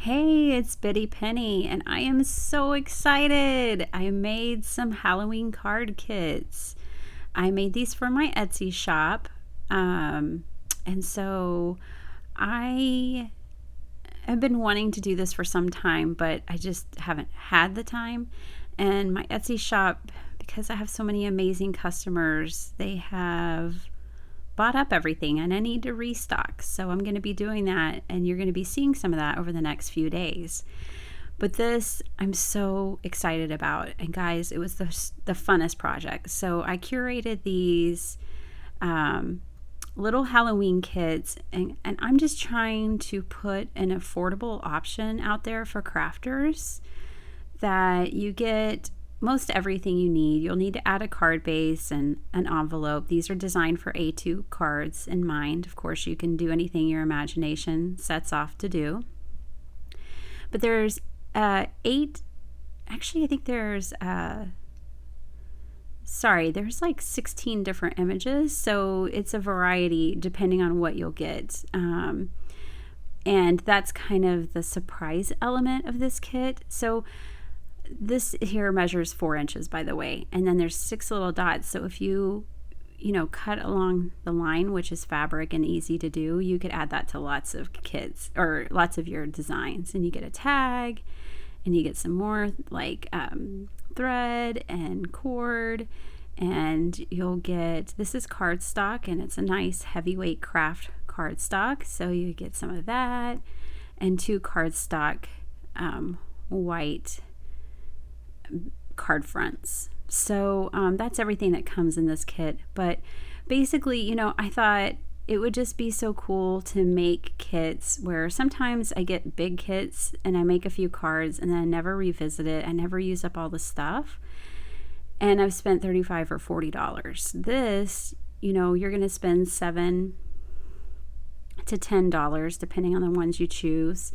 Hey, it's Bitty Penny, and I am so excited. I made some Halloween card kits. I made these for my Etsy shop. Um, and so I have been wanting to do this for some time, but I just haven't had the time. And my Etsy shop, because I have so many amazing customers, they have bought up everything and I need to restock. So I'm going to be doing that, and you're going to be seeing some of that over the next few days. But this I'm so excited about. And guys, it was the funnest project. So I curated these um, little Halloween kits, and I'm just trying to put an affordable option out there for crafters that you get most everything you need. You'll need to add a card base and an envelope. These are designed for A2 cards in mind. Of course, you can do anything your imagination sets off to do. But there's eight, actually, I think there's like 16 different images. So it's a variety depending on what you'll get. And that's kind of the surprise element of this kit. So this here measures 4 inches, by the way, and then there's 6 little dots. So if you cut along the line, which is fabric and easy to do, you could add that to lots of kits or lots of your designs, and you get a tag, and you get some more like thread and cord, and you'll get, this is cardstock, and it's a nice heavyweight craft cardstock, so you get some of that, and 2 cardstock white card fronts. So that's everything that comes in this kit. But basically, I thought it would just be so cool to make kits where sometimes I get big kits and I make a few cards and then I never revisit it. I never use up all the stuff. And I've spent $35 or $40. This, you're going to spend $7 to $10 depending on the ones you choose.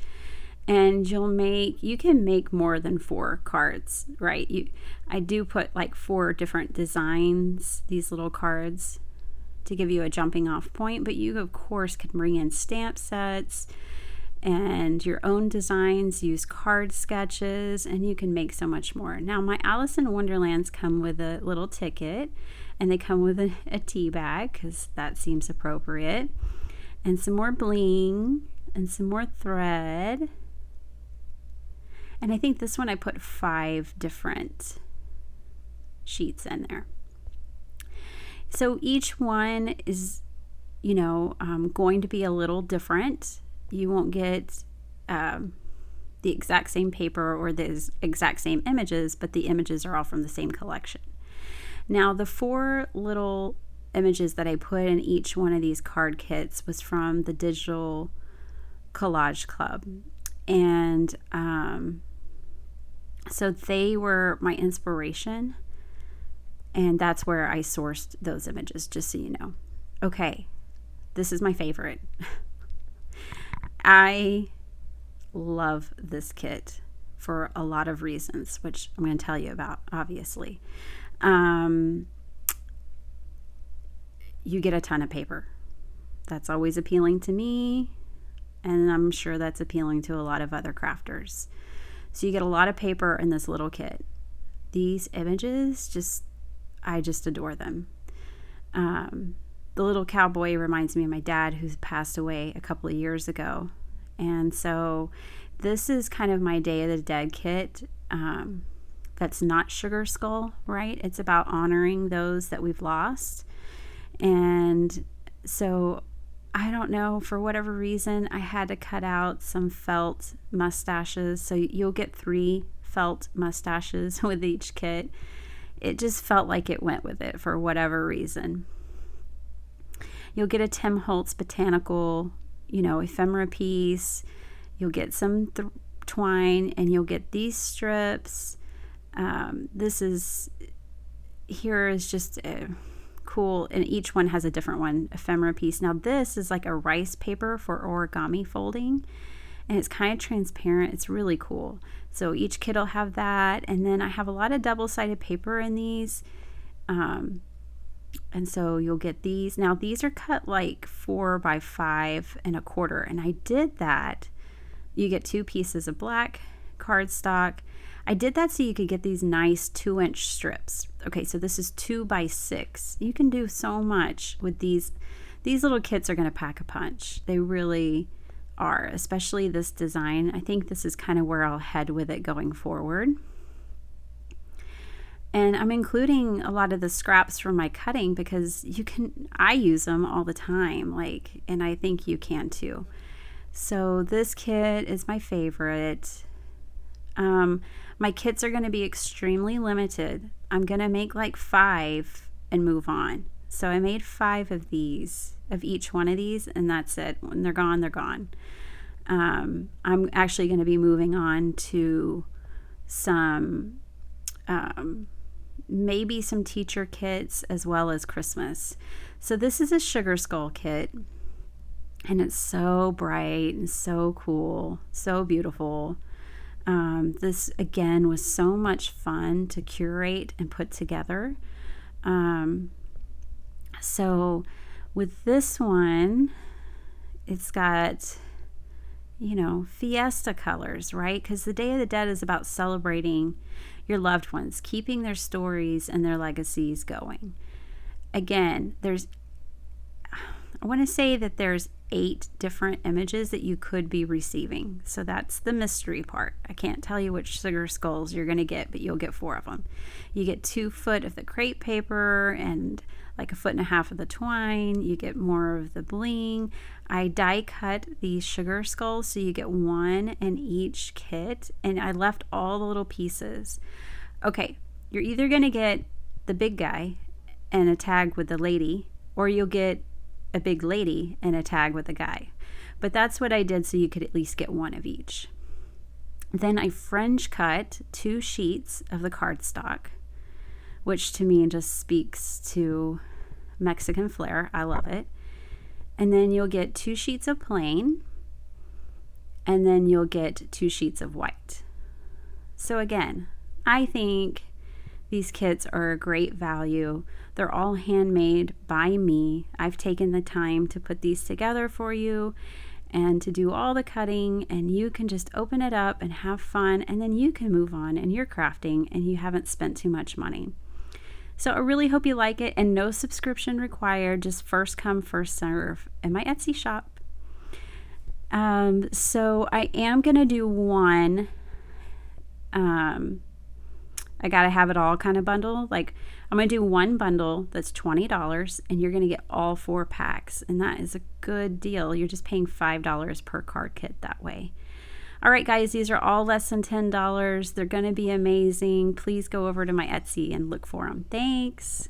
And you can make more than 4 cards, right? I do put like 4 different designs, these little cards, to give you a jumping off point. But you, of course, can bring in stamp sets and your own designs, use card sketches, and you can make so much more. Now, my Alice in Wonderlands come with a little ticket, and they come with a tea bag, because that seems appropriate, and some more bling, and some more thread. And I think this one I put 5 different sheets in there. So each one is, going to be a little different. You won't get the exact same paper or the exact same images, but the images are all from the same collection. Now, the 4 little images that I put in each one of these card kits was from the Digital Collage Club. And so they were my inspiration, and that's where I sourced those images, just so you know. Okay, this is my favorite. I love this kit for a lot of reasons, which I'm going to tell you about, obviously. You get a ton of paper. That's always appealing to me, and I'm sure that's appealing to a lot of other crafters. So you get a lot of paper in this little kit. These images, I just adore them. The little cowboy reminds me of my dad, who passed away a couple of years ago. And so this is kind of my Day of the Dead kit. That's not Sugar Skull, right? It's about honoring those that we've lost. And so I don't know, for whatever reason, I had to cut out some felt mustaches. So you'll get 3 felt mustaches with each kit. It just felt like it went with it for whatever reason. You'll get a Tim Holtz botanical, ephemera piece. You'll get some twine, and you'll get these strips. Here is just cool, and each one has a different one, ephemera piece. Now this is like a rice paper for origami folding, and it's kind of transparent. It's really cool. So each kit will have that, and then I have a lot of double-sided paper in these, and so you'll get these. Now these are cut like 4 by 5 1/4, and I did that You get 2 pieces of black cardstock. I did that so you could get these nice 2-inch strips. Okay, so this is 2 by 6. You can do so much with these. These little kits are going to pack a punch. They really are, especially this design. I think this is kind of where I'll head with it going forward. And I'm including a lot of the scraps from my cutting because I use them all the time, and I think you can too. So this kit is my favorite. My kits are going to be extremely limited. I'm going to make like 5 and move on. So I made 5 of these, of each one of these, and that's it. When they're gone, they're gone. I'm actually going to be moving on to some, maybe some teacher kits as well as Christmas. So this is a sugar skull kit, and it's so bright and so cool, so beautiful. This again was so much fun to curate and put together. So with this one, it's got, fiesta colors, right? Because the Day of the Dead is about celebrating your loved ones, keeping their stories and their legacies going. Again, I want to say that there's 8 different images that you could be receiving. So that's the mystery part. I can't tell you which sugar skulls you're going to get, but you'll get 4 of them. You get 2 foot of the crepe paper and like 1.5 foot of the twine. You get more of the bling. I die cut these sugar skulls, so you get 1 in each kit, and I left all the little pieces. Okay, you're either going to get the big guy and a tag with the lady, or you'll get a big lady and a tag with a guy. But that's what I did so you could at least get 1 of each. Then I French cut 2 sheets of the cardstock, which to me just speaks to Mexican flair. I love it. And then you'll get 2 sheets of plain, and then you'll get 2 sheets of white. So again, I think these kits are a great value. They're all handmade by me. I've taken the time to put these together for you and to do all the cutting, and you can just open it up and have fun, and then you can move on in your crafting and you haven't spent too much money. So I really hope you like it, and no subscription required, just first come, first serve in my Etsy shop. So I am going to do one, I got to have it all kind of bundle. Like, I'm going to do one bundle that's $20, and you're going to get all 4 packs, and that is a good deal. You're just paying $5 per card kit that way. All right, guys, these are all less than $10. They're going to be amazing. Please go over to my Etsy and look for them. Thanks.